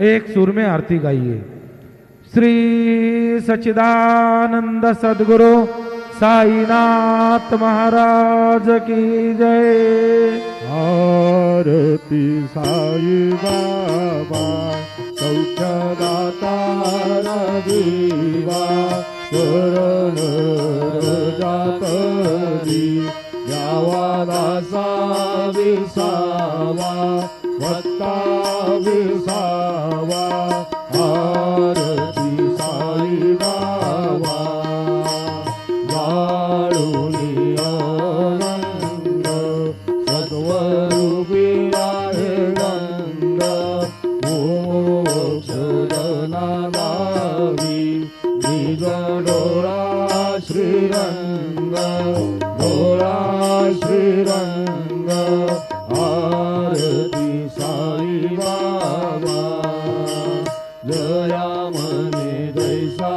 एक सुर में आरती गाइए। श्री सच्चिदानंद सद्गुरु साईनाथ महाराज की जय। आरती साई बाबा सौख्यदाता जीवा शरण जातरी यावा दासा विसावा वत्ता विसावा। आरती साई बाबा वाळुनी आनंद सद्वरूपी आहे गंध मोक्षदना लावी निज डोळा श्रीरंग डोळा श्रीरंग। आरती साई बाबा जया मने जैसा